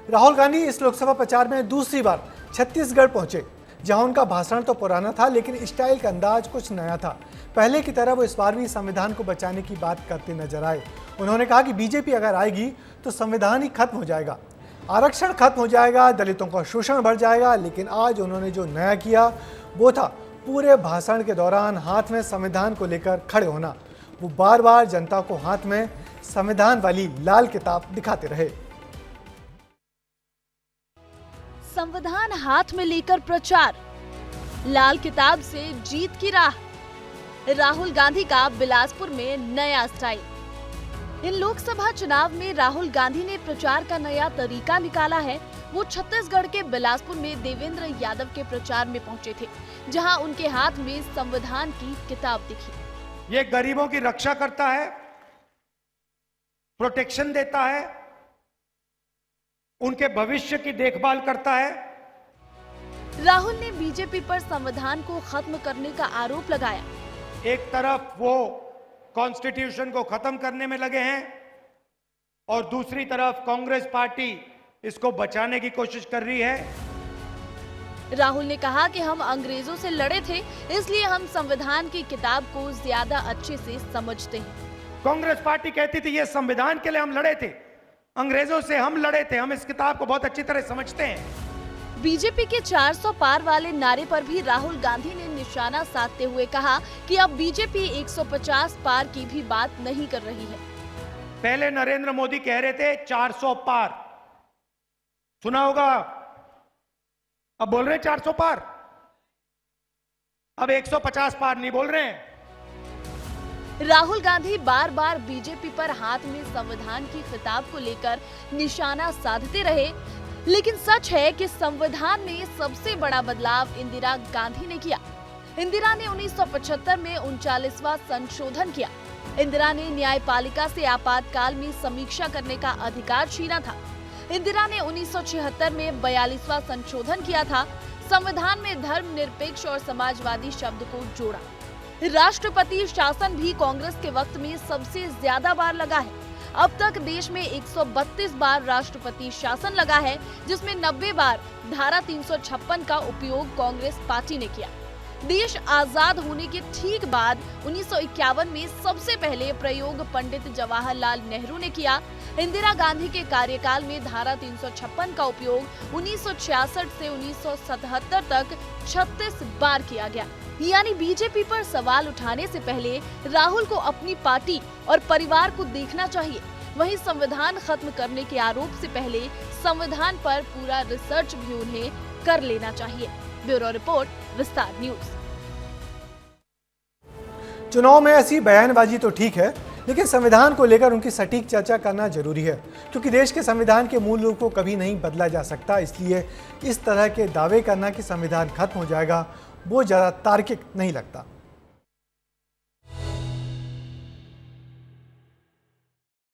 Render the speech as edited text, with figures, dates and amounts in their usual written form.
राहुल गांधी इस लोकसभा प्रचार में दूसरी बार छत्तीसगढ़ पहुंचे, जहां उनका भाषण तो पुराना था लेकिन स्टाइल का अंदाज कुछ नया था। पहले की तरह वो इस बार भी संविधान को बचाने की बात करते नजर आए। उन्होंने कहा कि बीजेपी अगर आएगी तो संविधान ही खत्म हो जाएगा, आरक्षण खत्म हो जाएगा, दलितों का शोषण बढ़ जाएगा। लेकिन आज उन्होंने जो नया किया वो था पूरे भाषण के दौरान हाथ में संविधान को लेकर खड़े होना। वो बार बार जनता को हाथ में संविधान वाली लाल किताब दिखाते रहे। संविधान हाथ में लेकर प्रचार, लाल किताब से जीत की राह। राहुल गांधी का बिलासपुर में नया स्टाइल। इन लोकसभा चुनाव में राहुल गांधी ने प्रचार का नया तरीका निकाला है। वो छत्तीसगढ़ के बिलासपुर में देवेंद्र यादव के प्रचार में पहुंचे थे, जहां उनके हाथ में संविधान की किताब दिखी। ये गरीबों की रक्षा करता है, प्रोटेक्शन देता है, उनके भविष्य की देखभाल करता है। राहुल ने बीजेपी पर संविधान को खत्म करने का आरोप लगाया। एक तरफ वो कॉन्स्टिट्यूशन को खत्म करने में लगे हैं और दूसरी तरफ कांग्रेस पार्टी इसको बचाने की कोशिश कर रही है। राहुल ने कहा कि हम अंग्रेजों से लड़े थे, इसलिए हम संविधान की किताब को ज्यादा अच्छे से समझते हैं। कांग्रेस पार्टी कहती थी ये संविधान के लिए हम लड़े थे, अंग्रेजों से हम लड़े थे, हम इस किताब को बहुत अच्छी तरह समझते हैं। बीजेपी के 400 पार वाले नारे पर भी राहुल गांधी ने निशाना साधते हुए कहा कि अब बीजेपी 150 पार की भी बात नहीं कर रही है। पहले नरेंद्र मोदी कह रहे थे 400 पार, सुना होगा, अब बोल रहे हैं 400 पार, अब 150 पार नहीं बोल रहे हैं। राहुल गांधी बार बार बीजेपी पर हाथ में संविधान की किताब को लेकर निशाना साधते रहे, लेकिन सच है कि संविधान में सबसे बड़ा बदलाव इंदिरा गांधी ने किया। इंदिरा ने 1975 में 39वां संशोधन किया। इंदिरा ने न्यायपालिका से आपातकाल में समीक्षा करने का अधिकार छीना था। इंदिरा ने 1976 में 42वां संशोधन किया था। संविधान में धर्मनिरपेक्ष और समाजवादी शब्द को जोड़ा। राष्ट्रपति शासन भी कांग्रेस के वक्त में सबसे ज्यादा बार लगा है। अब तक देश में 132 बार राष्ट्रपति शासन लगा है, जिसमें 90 बार धारा 356 का उपयोग कांग्रेस पार्टी ने किया। देश आजाद होने के ठीक बाद 1951 में सबसे पहले प्रयोग पंडित जवाहरलाल नेहरू ने किया। इंदिरा गांधी के कार्यकाल में धारा 356 का उपयोग 1966 से 1977 तक 36 बार किया गया। यानी बीजेपी पर सवाल उठाने से पहले राहुल को अपनी पार्टी और परिवार को देखना चाहिए। वहीं संविधान खत्म करने के आरोप से पहले संविधान पर पूरा रिसर्च भी उन्हें कर लेना चाहिए। ब्यूरो रिपोर्ट, विस्तार न्यूज। चुनाव में ऐसी बयानबाजी तो ठीक है, लेकिन संविधान को लेकर उनकी सटीक चर्चा करना जरूरी है, क्योंकि देश के संविधान के मूल रूप को कभी नहीं बदला जा सकता। इसलिए इस तरह के दावे करना कि संविधान खत्म हो जाएगा, वो ज़्यादा तार्किक नहीं लगता।